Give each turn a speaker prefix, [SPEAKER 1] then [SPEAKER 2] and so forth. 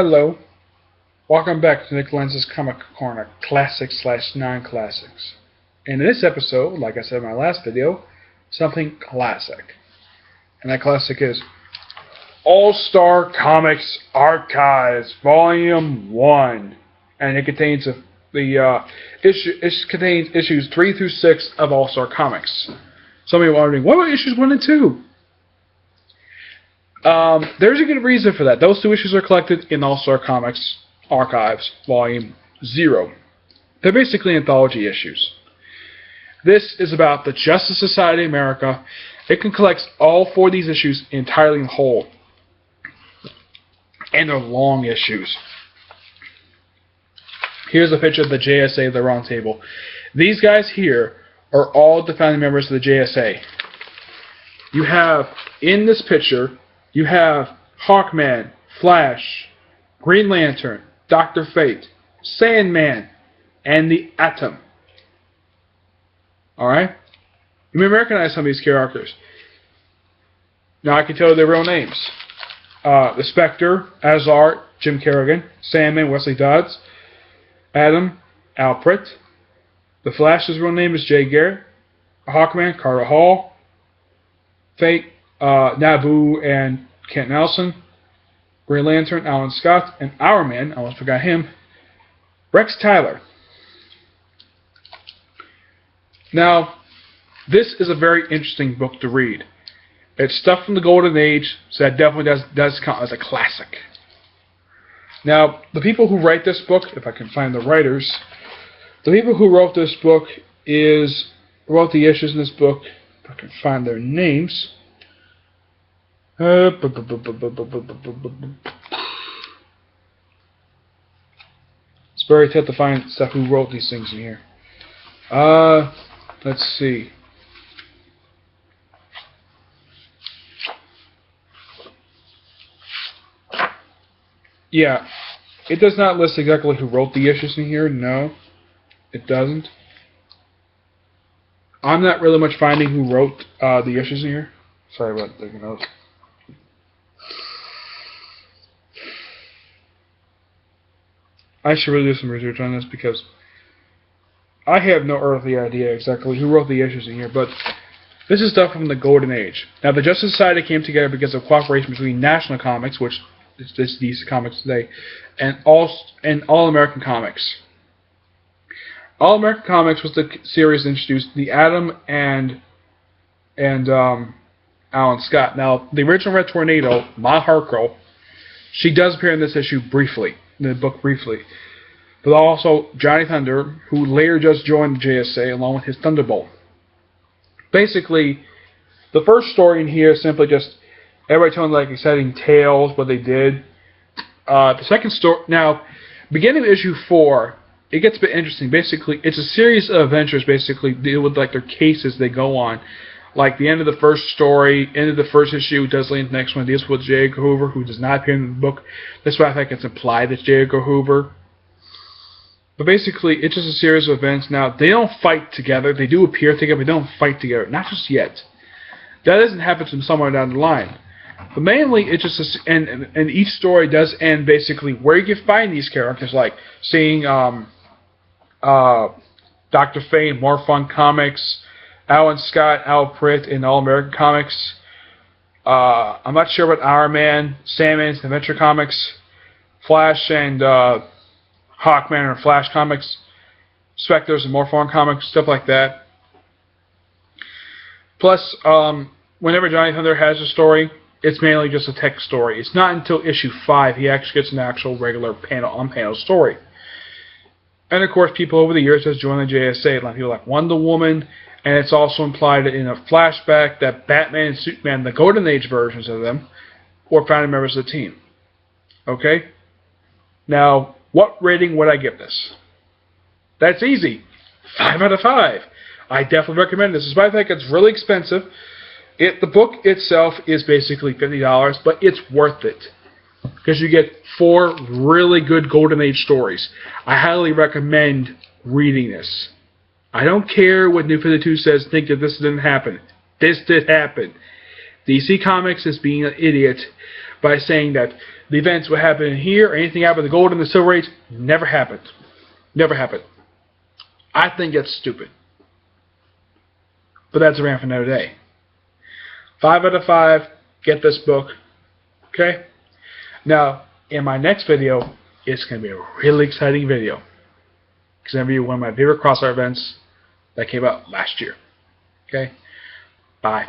[SPEAKER 1] Hello, welcome back to Nick Lenz's Comic Corner, Classics slash Non-Classics. In this episode, like I said in my last video, something classic. And that classic is All-Star Comics Archives, Volume 1. And it contains contains issues 3 through 6 of All-Star Comics. Some of you are wondering, what about issues 1 and 2? There's a good reason for that. Those two issues are collected in All-Star Comics Archives, Volume 0. They're basically anthology issues. This is about the Justice Society of America. It can collect all 4 of these issues entirely in whole. And they're long issues. Here's a picture of the JSA, the round table. These guys here are all the founding members of the JSA. You have, in this picture, you have Hawkman, Flash, Green Lantern, Dr. Fate, Sandman, and the Atom. Alright? You may recognize some of these characters. Now I can tell you their real names. The Spectre, Azar, Jim Kerrigan, Sandman, Wesley Dodds, Atom, Al Pritt. The Flash's real name is Jay Garrett. Hawkman, Carter Hall. Fate, Nabu and Kent Nelson. Green Lantern, Alan Scott. And Our Man, I almost forgot him, Rex Tyler. Now, this is a very interesting book to read. It's stuff from the Golden Age, so that definitely does count as a classic. Now, the people who write this book, if I can find the writers, the people who wrote this book wrote the issues in this book, if I can find their names. It's very tough to find stuff who wrote these things in here. Let's see. Yeah, it does not list exactly who wrote the issues in here. No, it doesn't. I'm not really much finding who wrote the issues in here. Sorry about taking notes. I should really do some research on this because I have no earthly idea exactly who wrote the issues in here, but this is stuff from the Golden Age. Now, the Justice Society came together because of cooperation between National Comics, which is these comics today, and All American Comics. All American Comics was the series that introduced the Atom and Alan Scott. Now, the original Red Tornado, Ma Harkle, she does appear in this issue briefly, in the book briefly. But also Johnny Thunder, who later just joined the JSA along with his Thunderbolt. Basically, the first story in here is simply just everybody telling like exciting tales, what they did. The second story, now, beginning of issue 4, it gets a bit interesting. Basically, it's a series of adventures. Basically, deal with like their cases they go on. Like the end of the first story, end of the first issue does lead into the next one. Deals with J. Edgar Hoover, who does not appear in the book. That's why I think it's implied that J. Edgar Hoover. But basically, it's just a series of events. Now, they don't fight together. They do appear together, but they don't fight together. Not just yet. That doesn't happen to them somewhere down the line. But mainly, it's just and each story does end basically where you can find these characters, like seeing Dr. Fate in Morphon Comics, Alan Scott, Al Pritt in All American Comics. I'm not sure about Our Man, Sandman's Adventure Comics, Flash and Hawkman or Flash Comics, Spectres and Morphon Comics, stuff like that. Plus, whenever Johnny Thunder has a story, it's mainly just a text story. It's not until issue 5 he actually gets an actual regular on-panel story. And of course, people over the years have joined the JSA, like people like Wonder Woman, and it's also implied in a flashback that Batman and Superman, the Golden Age versions of them, were founding members of the team. Okay? Now, what rating would I give this? That's easy. 5 out of 5. I definitely recommend this. Despite the fact it's really expensive, the book itself is basically $50, but it's worth it. Because you get 4 really good Golden Age stories. I highly recommend reading this. I don't care what New 52 says, think that this didn't happen. This did happen. DC Comics is being an idiot by saying that the events would happen here or anything happened the Gold and the Silver Age. Never happened. Never happened. I think that's stupid. But that's a rant for another day. 5 out of 5. Get this book. Okay? Now, in my next video, it's going to be a really exciting video. It's going to be one of my favorite crossover events that came out last year. Okay? Bye.